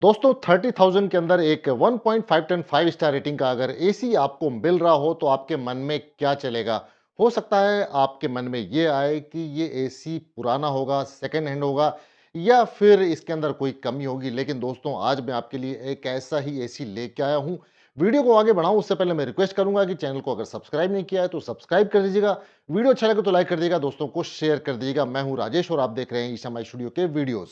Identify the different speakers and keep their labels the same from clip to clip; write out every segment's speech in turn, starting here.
Speaker 1: दोस्तों 30,000 के अंदर एक 1.5 टन 5 स्टार रेटिंग का अगर एसी आपको मिल रहा हो तो आपके मन में क्या चलेगा? हो सकता है आपके मन में ये आए कि ये एसी पुराना होगा, सेकंड हैंड होगा या फिर इसके अंदर कोई कमी होगी। लेकिन दोस्तों आज मैं आपके लिए एक ऐसा ही एसी लेके आया हूँ। वीडियो को आगे बढ़ाऊँ उससे पहले मैं रिक्वेस्ट करूँगा कि चैनल को अगर सब्सक्राइब नहीं किया है तो सब्सक्राइब कर दीजिएगा। वीडियो अच्छा लगे तो लाइक कर दीजिएगा, दोस्तों को शेयर कर दीजिएगा। मैं हूँ राजेश और आप देख रहे हैं ईशामाई स्टूडियो के वीडियोज़।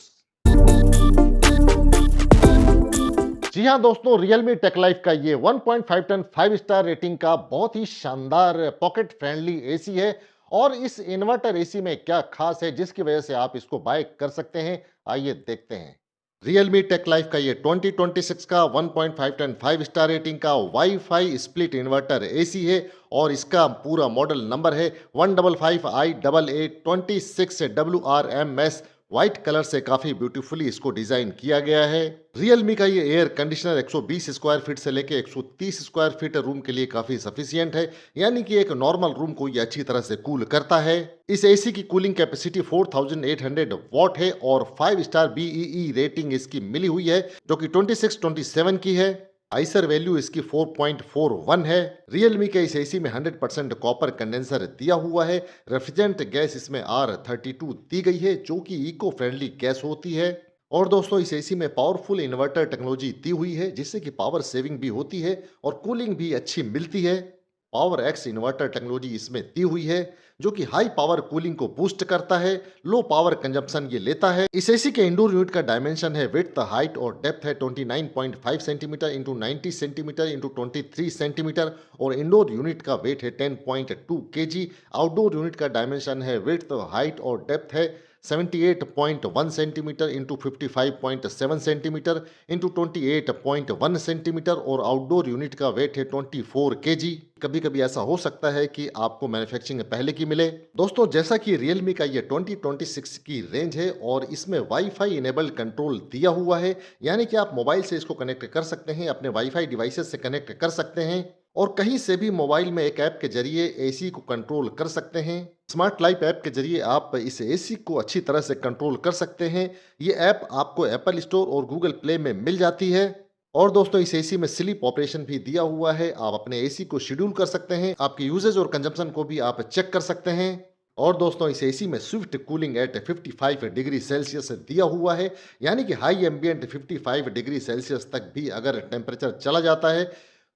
Speaker 1: जी हाँ दोस्तों, Realme टेक लाइफ का ये 1.5 टन 5 स्टार रेटिंग का बहुत ही शानदार पॉकेट फ्रेंडली एसी है। और इस इन्वर्टर एसी में क्या खास है जिसकी वजह से आप इसको बाय कर सकते हैं, आइए देखते हैं। Realme टेक लाइफ का ये 2026 का 1.5 टन 5 स्टार रेटिंग का वाईफाई स्प्लिट इन्वर्टर एसी है और इसका पूरा मॉडल नंबर है 155IA26WRMS। व्हाइट कलर से काफी ब्यूटीफुली इसको डिजाइन किया गया है। Realme का ये एयर कंडीशनर 120 स्क्वायर फीट से लेके 130 स्क्वायर फीट रूम के लिए काफी सफिशियंट है, यानी कि एक नॉर्मल रूम को ये अच्छी तरह से कूल करता है। इस एसी की कूलिंग कैपेसिटी 4800 वॉट है और 5 स्टार बीईई रेटिंग इसकी मिली हुई है, जो कि 2627 की है। आइसर वैल्यू इसकी 4.41 है। Realme के इस एसी में 100% कॉपर कंडेंसर दिया हुआ है। रेफ्रिजरेंट गैस इसमें R32 दी गई है, जो कि इको फ्रेंडली गैस होती है। और दोस्तों इस एसी में पावरफुल इन्वर्टर टेक्नोलॉजी दी हुई है, जिससे कि पावर सेविंग भी होती है और कूलिंग भी अच्छी मिलती है। पावर एक्स इन्वर्टर टेक्नोलॉजी इसमें दी हुई है, जो कि हाई पावर कूलिंग को बूस्ट करता है, लो पावर कंजप्शन ये लेता है। इस एसी के इंडोर यूनिट का डायमेंशन है विड्थ, हाइट और डेप्थ है 29.5 centimetre into 90 centimetre into 23 centimetre और इंडोर यूनिट का वेट है 10.2 केजी। आउटडोर यूनिट का डायमेंशन है विड्थ, हाइट और डेप्थ है 78.1 centimetre into 55.7 centimetre into 28.1 centimetre और आउटडोर यूनिट का वेट है 24 केजी। कभी कभी ऐसा हो सकता है कि आपको मैन्युफैक्चरिंग पहले की मिले। दोस्तों जैसा कि Realme का ये 2026 की रेंज है और इसमें वाईफाई इनेबल्ड कंट्रोल दिया हुआ है, यानी कि आप मोबाइल से इसको कनेक्ट कर सकते हैं, अपने वाईफाई डिवाइसेस से कनेक्ट कर सकते हैं और कहीं से भी मोबाइल में एक ऐप के जरिए एसी को कंट्रोल कर सकते हैं। स्मार्ट लाइफ ऐप के जरिए आप इस एसी को अच्छी तरह से कंट्रोल कर सकते हैं। ये ऐप आपको एप्पल स्टोर और गूगल प्ले में मिल जाती है। और दोस्तों इस एसी में स्लीप ऑपरेशन भी दिया हुआ है, आप अपने एसी को शेड्यूल कर सकते हैं, आपके यूजेज और कंजम्पशन को भी आप चेक कर सकते हैं। और दोस्तों इस एसी में swift cooling at 55 degree celsius दिया हुआ है, यानी कि हाई एम्बिएंट 55 डिग्री सेल्सियस तक भी अगर टेम्परेचर चला जाता है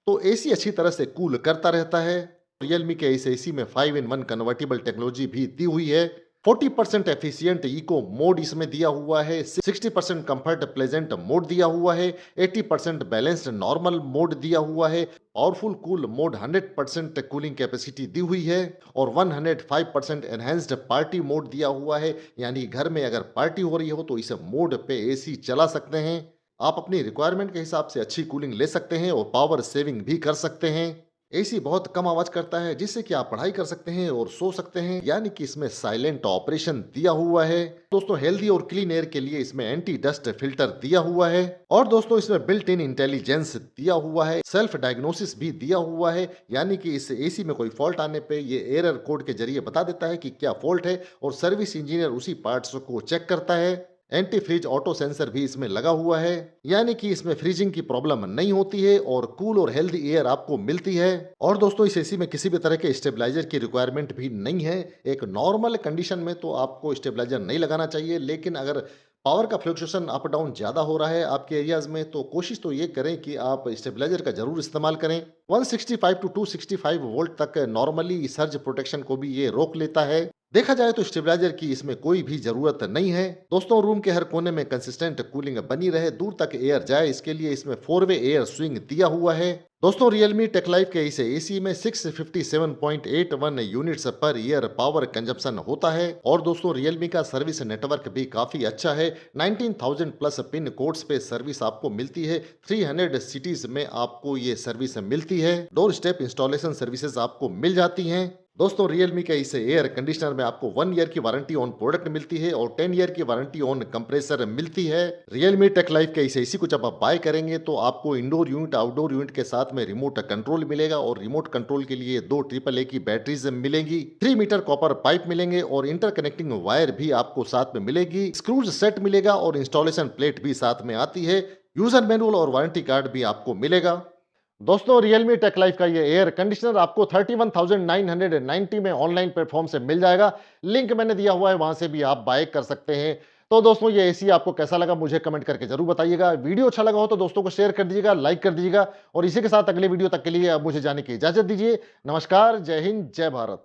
Speaker 1: तो एसी अच्छी तरह से कूल करता रहता है। Realme के इस एसी में 5-in-1 कन्वर्टिबल टेक्नोलॉजी भी दी हुई है। 40% एफिशिएंट इको मोड इसमें दिया हुआ है, 60% कंफर्ट प्लेजेंट मोड दिया हुआ है, 80% बैलेंस्ड नॉर्मल मोड दिया हुआ है, powerful cool mode 100% cooling capacity दी हुई है और 105% एनहेंस्ड पार्टी मोड दिया हुआ है, यानी घर में अगर पार्टी हो रही हो तो इस मोड पे एसी चला सकते हैं। आप अपनी रिक्वायरमेंट के हिसाब से अच्छी कूलिंग ले सकते हैं और पावर सेविंग भी कर सकते हैं। एसी बहुत कम आवाज करता है, जिससे कि आप पढ़ाई कर सकते हैं और सो सकते हैं, यानी कि इसमें साइलेंट ऑपरेशन दिया हुआ है। दोस्तों हेल्दी और क्लीन एयर के लिए इसमें एंटी डस्ट फिल्टर दिया हुआ है और दोस्तों इसमें बिल्ट इन इंटेलिजेंस दिया हुआ है, सेल्फ डायग्नोसिस भी दिया हुआ है, यानी कि इस एसी में कोई फॉल्ट आने पे ये एरर कोड के जरिए बता देता है कि क्या फॉल्ट है और सर्विस इंजीनियर उसी पार्ट्स को चेक करता है। एंटी फ्रीज ऑटो सेंसर भी इसमें लगा हुआ है, यानी कि इसमें फ्रीजिंग की प्रॉब्लम नहीं होती है और कूल और हेल्दी एयर आपको मिलती है। और दोस्तों इस एसी में किसी भी तरह के स्टेबलाइजर की रिक्वायरमेंट भी नहीं है। एक नॉर्मल कंडीशन में तो आपको स्टेबलाइजर नहीं लगाना चाहिए, लेकिन अगर पावर का फ्लक्चुएशन अप डाउन ज्यादा हो रहा है आपके एरियाज में तो कोशिश तो ये करें कि आप स्टेबलाइजर का जरूर इस्तेमाल करें। 165 टू 265 वोल्ट तक नॉर्मली सर्ज प्रोटेक्शन को भी ये रोक लेता है। देखा जाए तो स्टेबलाइजर की इसमें कोई भी जरूरत नहीं है। दोस्तों रूम के हर कोने में कंसिस्टेंट कूलिंग बनी रहे, दूर तक एयर जाए, इसके लिए इसमें 4-वे एयर स्विंग दिया हुआ है। दोस्तों Realme टेक लाइफ के इस एसी में 657.81 units per year power consumption होता है और दोस्तों Realme का सर्विस नेटवर्क भी काफी अच्छा है। 19,000 प्लस पिन कोड्स पे सर्विस आपको मिलती है। 300 सिटीज में आपको ये सर्विस मिलती है। डोर स्टेप इंस्टॉलेशन सर्विसेज आपको मिल जाती हैं। दोस्तों Realme के इस एयर कंडीशनर में आपको 1 ईयर की वारंटी ऑन प्रोडक्ट मिलती है और 10 ईयर की वारंटी ऑन कंप्रेसर मिलती है। Realme टेक लाइफ के इस एसी को जब आप बाय करेंगे तो आपको इंडोर यूनिट आउटडोर यूनिट के साथ में रिमोट कंट्रोल मिलेगा और रिमोट कंट्रोल के लिए 2 AAA की बैटरीज मिलेंगी, 3 मीटर कॉपर पाइप मिलेंगे और इंटरकनेक्टिंग वायर भी आपको साथ में मिलेगी, स्क्रूज सेट मिलेगा और इंस्टॉलेशन प्लेट भी साथ में आती है। यूजर मैनुअल और वारंटी कार्ड भी आपको मिलेगा। दोस्तों, Realme टेक लाइफ का ये एयर कंडीशनर आपको 31,990 में ऑनलाइन प्लेटफॉर्म से मिल जाएगा। लिंक मैंने दिया हुआ है, वहां से भी आप बाय कर सकते हैं। तो दोस्तों, ये एसी आपको कैसा लगा मुझे कमेंट करके जरूर बताइएगा। वीडियो अच्छा लगा हो तो दोस्तों को शेयर कर दीजिएगा, लाइक कर दीजिएगा और इसी के साथ अगले वीडियो तक के लिए अब मुझे जाने की इजाजत दीजिए। नमस्कार, जय हिंद, जय भारत।